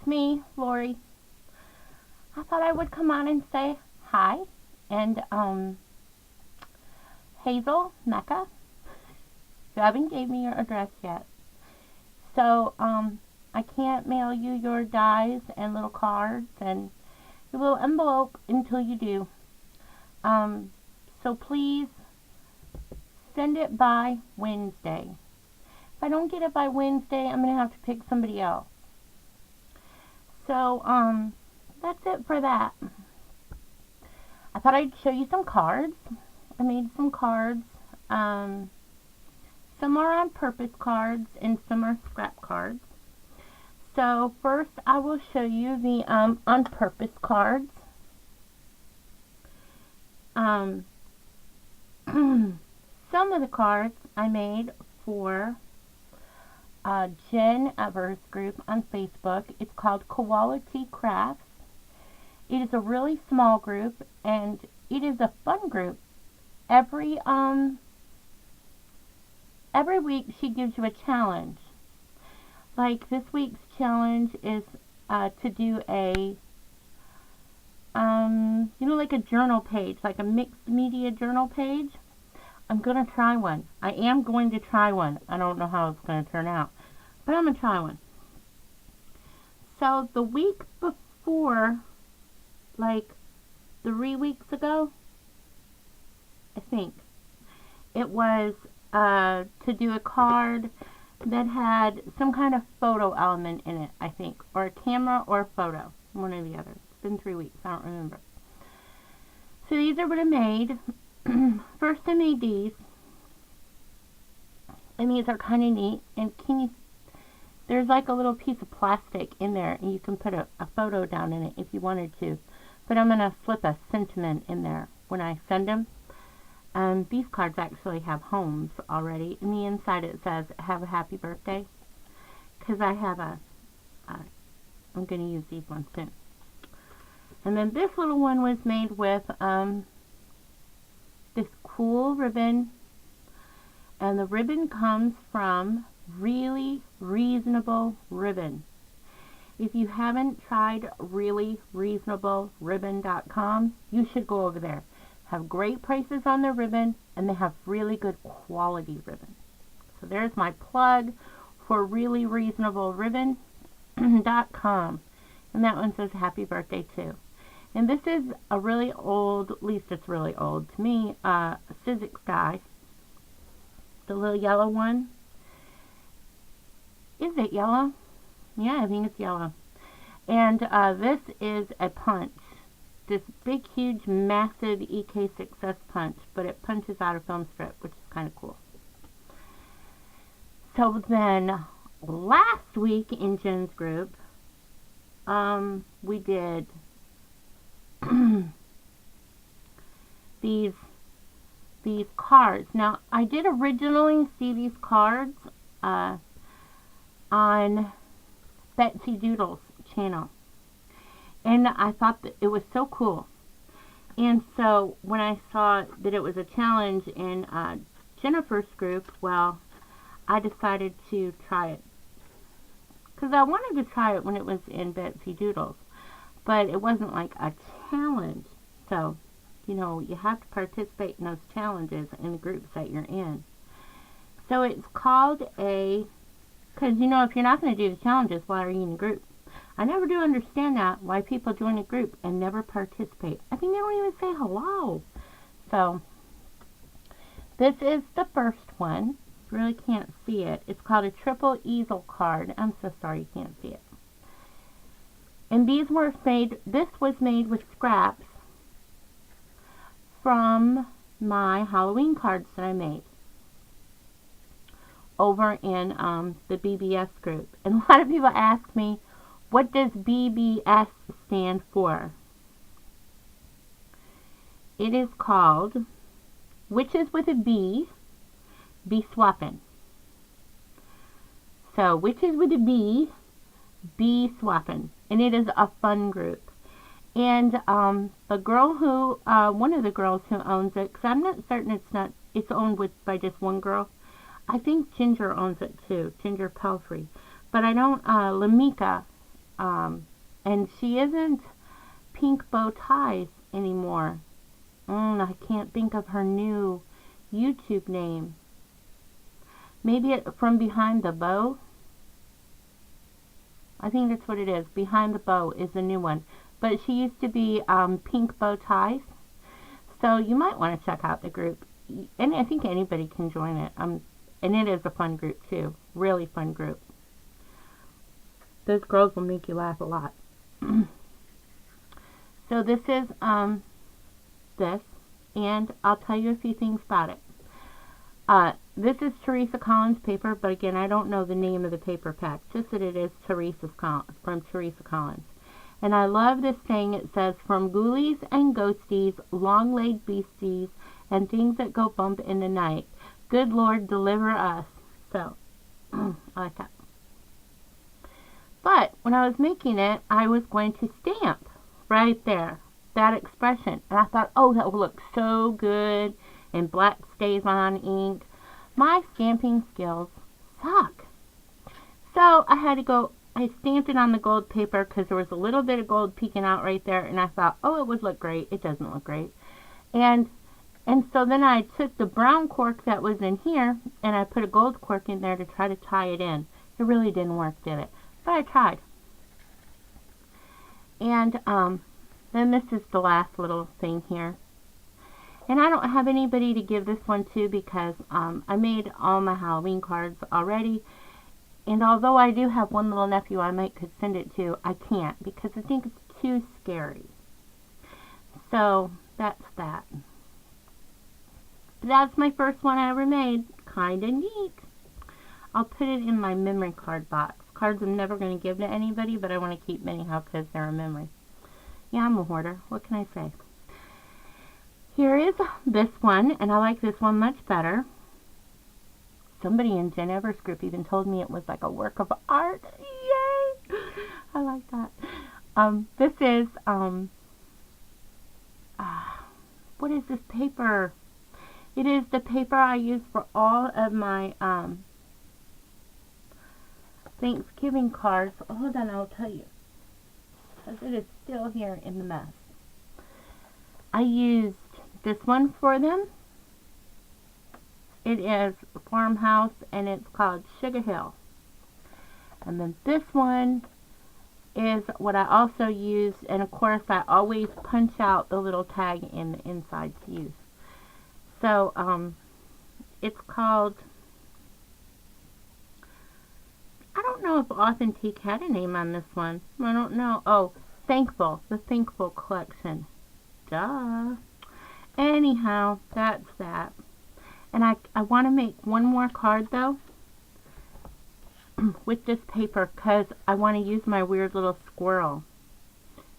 it's me, Lori. I thought I would come on and say hi. And, Hazel, Mecca, you haven't gave me your address yet. So, I can't mail you your dies and little cards and your little envelope until you do. So please send it by Wednesday. If I don't get it by Wednesday, I'm going to have to pick somebody else. So, that's it for that. I thought I'd show you some cards. I made some cards. Some are on purpose cards and some are scrap cards. So first I will show you the on purpose cards. Some of the cards I made for Jen Evers group on Facebook. It's called Quality Crafts. It is a really small group and it is a fun group. Every week she gives you a challenge. Like this week's challenge is to do a like a journal page, like a mixed media journal page. I'm going to try one. I am going to try one. I don't know how it's going to turn out, but I'm going to try one. So the week before, like 3 weeks ago, I think, it was to do a card that had some kind of photo element in it, I think, or a camera or a photo, one or the other. It's been 3 weeks, I don't remember. So these are what I made. First I made these, and these are kind of neat, and there's like a little piece of plastic in there, and you can put a photo down in it if you wanted to, but I'm going to slip a sentiment in there when I send them. These cards actually have homes already. In the inside it says, have a happy birthday. Because I have I'm going to use these ones soon. And then this little one was made with this cool ribbon. And the ribbon comes from Really Reasonable Ribbon. If you haven't tried reallyreasonableRibbon.com, you should go over there. Have great prices on their ribbon, and they have really good quality ribbon. So there's my plug for reallyreasonableRibbon.com. And that one says happy birthday too. And this is a really old, at least it's really old to me, Sizzix die. The little yellow one. Is it yellow? Yeah, I think it's yellow. And this is a punch. This big, huge, massive EK Success punch, but it punches out a film strip, which is kind of cool. So then, last week in Jen's group, we did these cards. Now, I did originally see these cards on Betsy Doodle's channel. And I thought that it was so cool. And so when I saw that it was a challenge in Jennifer's group, well, I decided to try it. Because I wanted to try it when it was in Betsy Doodle's. But it wasn't like a challenge. So, you have to participate in those challenges in the groups that you're in. So it's called because, if you're not going to do the challenges, why are you in a group? I never do understand that, why people join a group and never participate. I think they don't even say hello. So, this is the first one. You really can't see it. It's called a triple easel card. I'm so sorry you can't see it. And this was made with scraps from my Halloween cards that I made over in the BBS group. And a lot of people ask me, what does BBS stand for? It is called Witches with a B, Be Swappin'. So, Witches with a B, Be Swappin'. And it is a fun group. And the girl who, one of the girls who owns it, because I'm not certain it's owned by just one girl. I think Ginger owns it too, Ginger Pelfrey. But I don't, Lamika And she isn't Pink Bow Ties anymore. I can't think of her new YouTube name. Maybe From Behind the Bow? I think that's what it is. Behind the Bow is the new one. But she used to be Pink Bow Ties. So you might want to check out the group. And I think anybody can join it. And it is a fun group too. Really fun group. Those girls will make you laugh a lot. So this is this. And I'll tell you a few things about it. This is Teresa Collins paper, but again, I don't know the name of the paper pack, just that it is from Teresa Collins. And I love this thing. It says, from ghoulies and ghosties, long-legged beasties, and things that go bump in the night, good Lord, deliver us. So, I like that. But when I was making it, I was going to stamp right there, that expression. And I thought, oh, that will look so good in black stays-on ink. My stamping skills suck. So I had to go, I stamped it on the gold paper because there was a little bit of gold peeking out right there, and I thought, oh, it would look great. It doesn't look great. And so then I took the brown cork that was in here, and I put a gold cork in there to try to tie it in. It really didn't work, did it? But I tried. And then this is the last little thing here. And I don't have anybody to give this one to because I made all my Halloween cards already. And although I do have one little nephew I might could send it to, I can't because I think it's too scary. So that's that. But that's my first one I ever made. Kinda neat. I'll put it in my memory card box. Cards I'm never going to give to anybody, but I want to keep them anyhow because they're a memory. Yeah, I'm a hoarder. What can I say? Here is this one, and I like this one much better. Somebody in Jen Evers' group even told me it was like a work of art. Yay! I like that. This is, what is this paper? It is the paper I use for all of my Thanksgiving cards. Hold on, I'll tell you. Because it is still here in the mess. I used this one for them. It is Farmhouse, and it's called Sugar Hill. And then this one is what I also use, and of course I always punch out the little tag in the inside to use. So it's called, I don't know if Authentique had a name on this one. I don't know. Oh, Thankful, the Thankful collection. Duh. Anyhow, that's that. And I want to make one more card though with this paper because I want to use my weird little squirrel.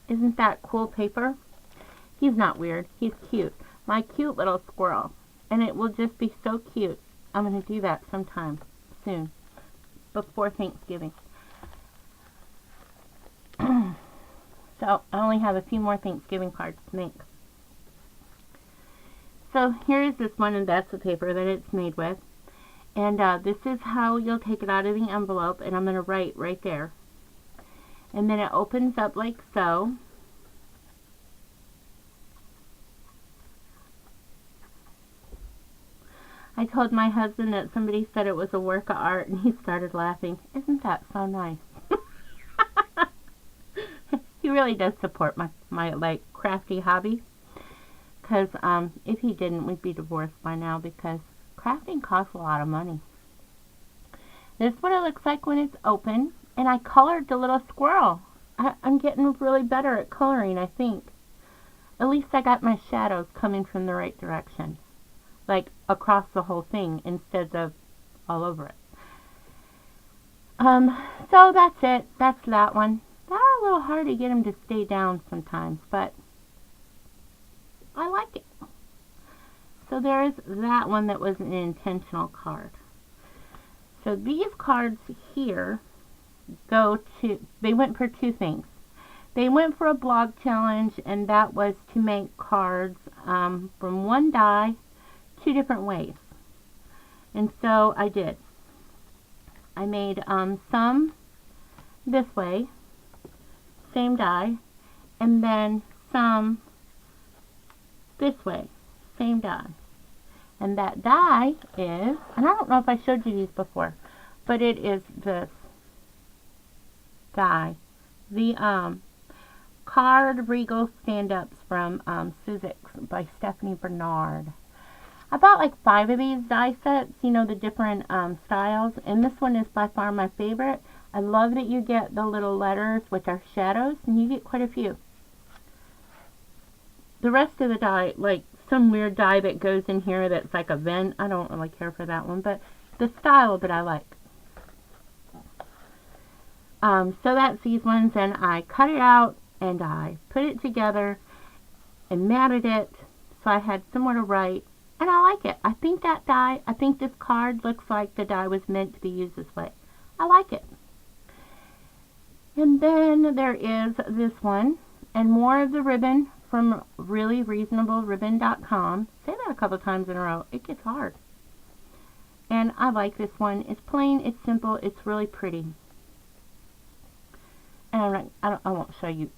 Isn't that cool paper? He's not weird. He's cute. My cute little squirrel. And it will just be so cute. I'm going to do that sometime soon before Thanksgiving. So I only have a few more Thanksgiving cards to make. So here is this one, and that's the paper that it's made with. And this is how you'll take it out of the envelope, and I'm going to write right there. And then it opens up like so. I told my husband that somebody said it was a work of art, and he started laughing. Isn't that so nice? He really does support my like crafty hobby. Because if he didn't, we'd be divorced by now because crafting costs a lot of money. This is what it looks like when it's open. And I colored the little squirrel. I'm getting really better at coloring, I think. At least I got my shadows coming from the right direction. Like across the whole thing instead of all over it. So that's it. That's that one. They're a little hard to get them to stay down sometimes, but I like it. So there's that one that was an intentional card. So these cards here they went for two things. They went for a blog challenge, and that was to make cards from one die 2 different ways. And so I did. I made some this way, same die, and then some this way, same die. And that die is, and I don't know if I showed you these before, but it is this die. The Card Regal Stand-Ups from Sizzix by Stephanie Bernard. I bought like 5 of these die sets, you know, the different styles, and this one is by far my favorite. I love that you get the little letters, which are shadows, and you get quite a few. The rest of the die, like some weird die that goes in here that's like a vent, I don't really care for that one, but the style of it I like. So that's these ones, and I cut it out, and I put it together, and matted it, so I had somewhere to write, and I like it. I think this card looks like the die was meant to be used this way. I like it. And then there is this one, and more of the ribbon from reallyreasonableRibbon.com. Say that a couple times in a row. It gets hard. And I like this one. It's plain, it's simple, it's really pretty. And I won't show you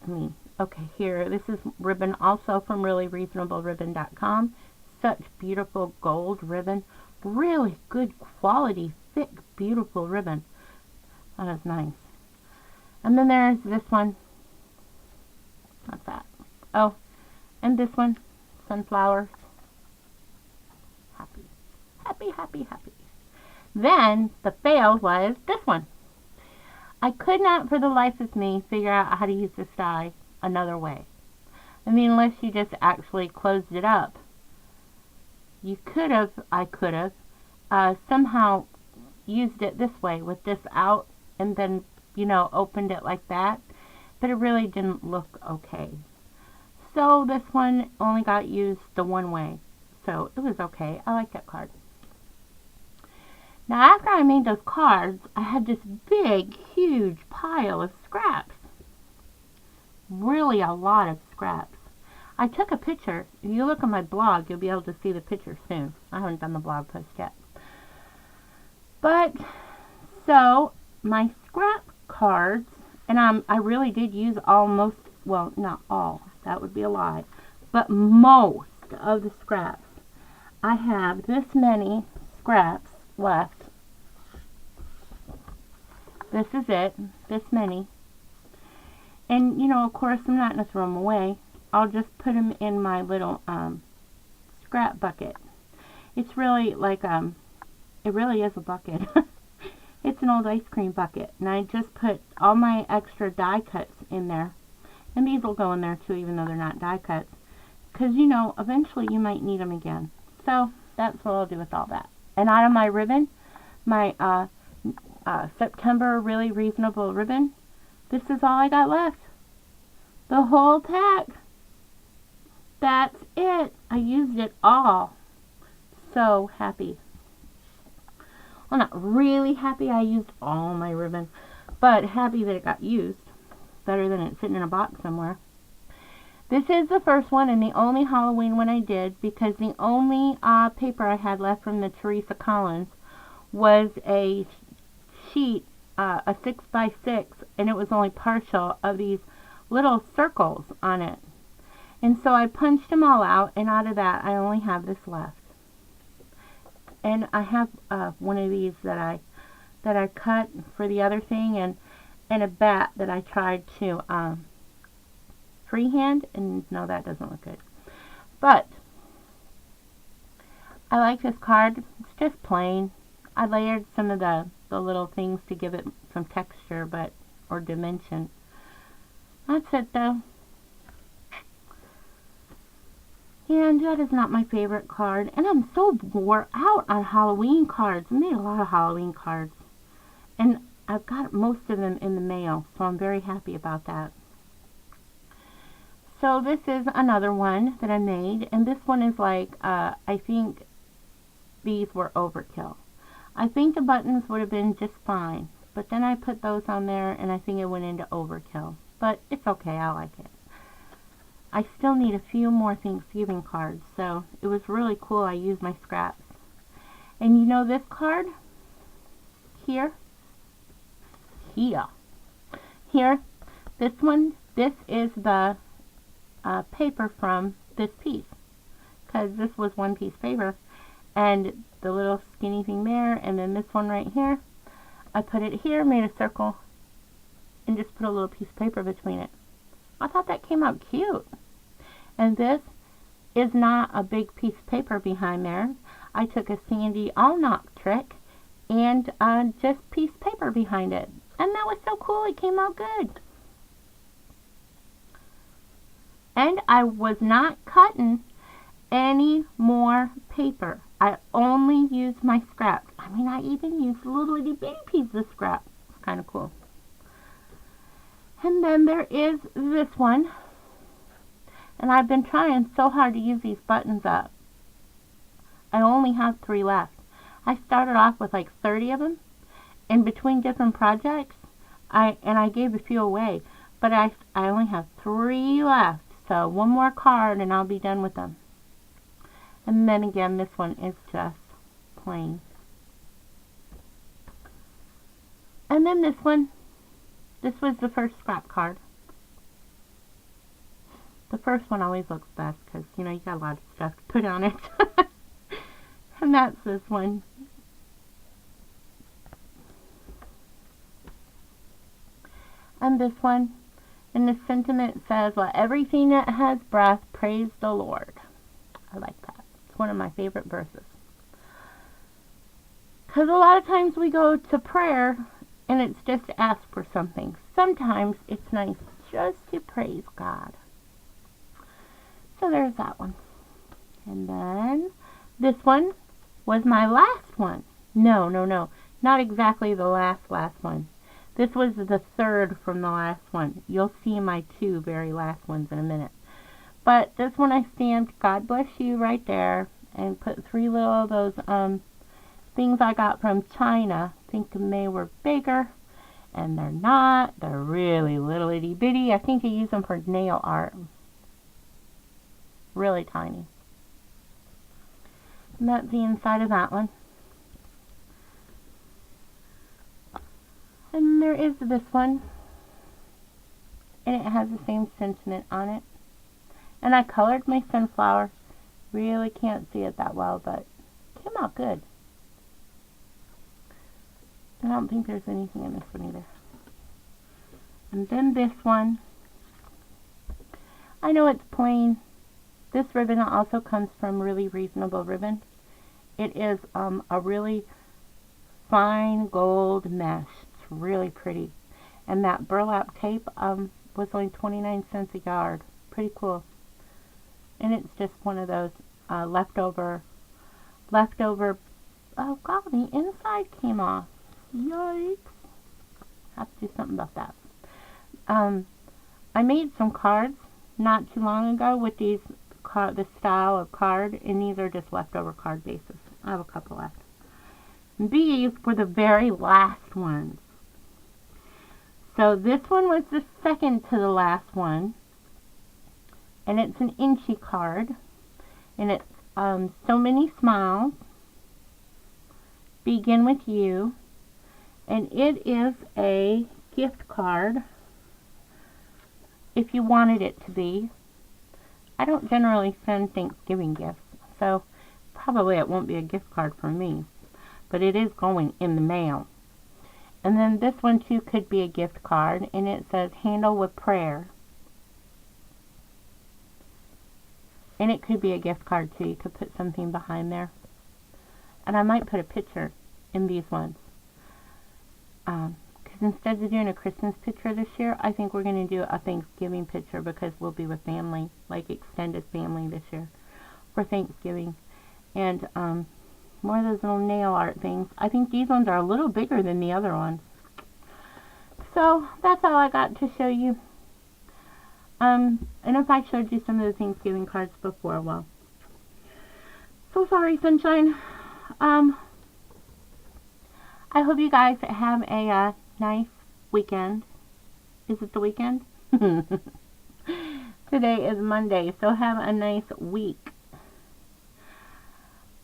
me. Okay, here, this is ribbon also from reallyreasonableRibbon.com. Such beautiful gold ribbon. Really good quality, thick, beautiful ribbon. That is nice. And then there's this one. What's that? Oh, and this one. Sunflowers. Happy. Happy, happy, happy. Then, the fail was this one. I could not for the life of me figure out how to use this die another way. I mean, unless you just actually closed it up. I could have, somehow used it this way with this out and then, you know, opened it like that. But it really didn't look okay. So this one only got used the one way. So it was okay. I like that card. Now after I made those cards, I had this big, huge pile of scraps. Really a lot of scraps. I took a picture. If you look on my blog, you'll be able to see the picture soon. I haven't done the blog post yet. But, so, my scrap cards, and I really did use almost, well, not all, that would be a lie, but most of the scraps. I have this many scraps left. This is it, this many. And, you know, of course, I'm not going to throw them away. I'll just put them in my little scrap bucket. It's really like, it really is a bucket. It's an old ice cream bucket. And I just put all my extra die cuts in there. And these will go in there too, even though they're not die cuts. Because, you know, eventually you might need them again. So, that's what I'll do with all that. And out of my ribbon, my September Really Reasonable ribbon, this is all I got left. The whole pack. That's it. I used it all. So happy. Well, not really happy I used all my ribbon, but happy that it got used. Better than it sitting in a box somewhere. This is the first one and the only Halloween one I did, because the only paper I had left from the Teresa Collins was a sheet, a 6x6, and it was only partial of these little circles on it. And so I punched them all out, and out of that I only have this left. And I have one of these that I cut for the other thing, and a bat that I tried to freehand, and no, that doesn't look good. But I like this card. It's just plain. I layered some of the little things to give it some texture, or dimension. That's it though. And that is not my favorite card. And I'm so wore out on Halloween cards. I made a lot of Halloween cards. And I've got most of them in the mail, so I'm very happy about that. So this is another one that I made. And this one is like, I think these were overkill. I think the buttons would have been just fine. But then I put those on there, and I think it went into overkill. But it's okay, I like it. I still need a few more Thanksgiving cards, so it was really cool. I used my scraps. And you know this card? Here. This is the paper from this piece, because this was one piece paper, and the little skinny thing there, and then this one right here, I put it here, made a circle, and just put a little piece of paper between it. I thought that came out cute. And this is not a big piece of paper behind there. I took a Sandy all-knock trick and just piece of paper behind it. And that was so cool, it came out good. And I was not cutting any more paper. I only used my scraps. I mean, I even used little itty bitty pieces of scrap. It's kind of cool. And then there is this one. And I've been trying so hard to use these buttons up. I only have 3 left. I started off with like 30 of them. In between different projects, I gave a few away. But I only have 3 left. So one more card and I'll be done with them. And then again, this one is just plain. And then this one. This was the first scrap card. The first one always looks best because, you know, you got a lot of stuff to put on it. And that's this one. And this one. And the sentiment says, "Let everything that has breath praise the Lord." I like that. It's one of my favorite verses. Because a lot of times we go to prayer and it's just to ask for something. Sometimes it's nice just to praise God. So there's that one. And then this one was my last one. No. Not exactly the last one. This was the third from the last one. You'll see my 2 very last ones in a minute. But this one I stamped "God bless you" right there and put 3 little of those things I got from China, thinking they were bigger. And they're not. They're really little itty bitty. I think I use them for nail art. Really tiny. And that's the inside of that one. And there is this one. And it has the same sentiment on it. And I colored my sunflower. Really can't see it that well, but it came out good. I don't think there's anything in this one either. And then this one. I know it's plain. This ribbon also comes from Really Reasonable Ribbon. It is a really fine gold mesh. It's really pretty. And that burlap tape was only 29 cents a yard. Pretty cool. And it's just one of those leftover. Oh God, the inside came off. Yikes. Have to do something about that. I made some cards not too long ago with this style of card, and these are just leftover card bases. I have a couple left. These were the very last ones. So this one was the second to the last one, and it's an inchy card, and it's So Many Smiles, Begin With You, and it is a gift card if you wanted it to be. I don't generally send Thanksgiving gifts, so probably it won't be a gift card for me, but it is going in the mail. And then this one too could be a gift card, and it says "Handle with Prayer." And it could be a gift card too. You could put something behind there. And I might put a picture in these ones. Because instead of doing a Christmas picture this year, I think we're going to do a Thanksgiving picture, because we'll be with family, like extended family this year for Thanksgiving. And more of those little nail art things. I think these ones are a little bigger than the other ones. So that's all I got to show you. And if I showed you some of the Thanksgiving cards before, well, so sorry, sunshine. I hope you guys have a nice weekend. Is it the weekend? Today is Monday, so have a nice week.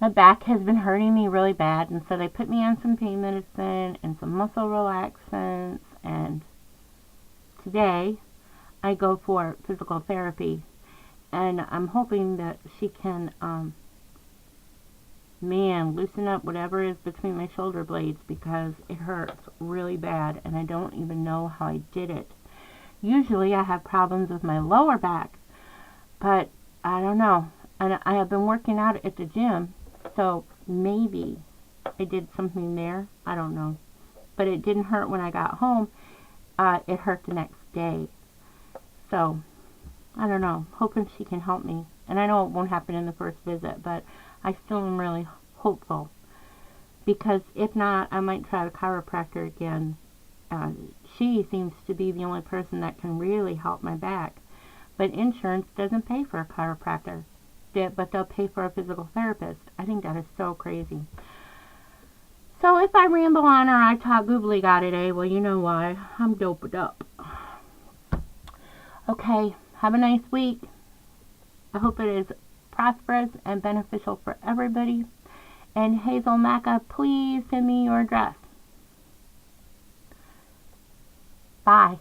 My back has been hurting me really bad, and so they put me on some pain medicine and some muscle relaxants, and next day, I go for physical therapy. And I'm hoping that she can, loosen up whatever is between my shoulder blades, because it hurts really bad and I don't even know how I did it. Usually I have problems with my lower back, but I don't know. And I have been working out at the gym, so maybe I did something there. I don't know. But it didn't hurt when I got home. It hurt the next day. So, I don't know. Hoping she can help me. And I know it won't happen in the first visit, but I still am really hopeful. Because if not, I might try the chiropractor again. She seems to be the only person that can really help my back. But insurance doesn't pay for a chiropractor. But they'll pay for a physical therapist. I think that is so crazy. So if I ramble on or I talk goobly god today, well, you know why. I'm doped up. Okay, have a nice week. I hope it is prosperous and beneficial for everybody. And Hazel Maca, please send me your address. Bye.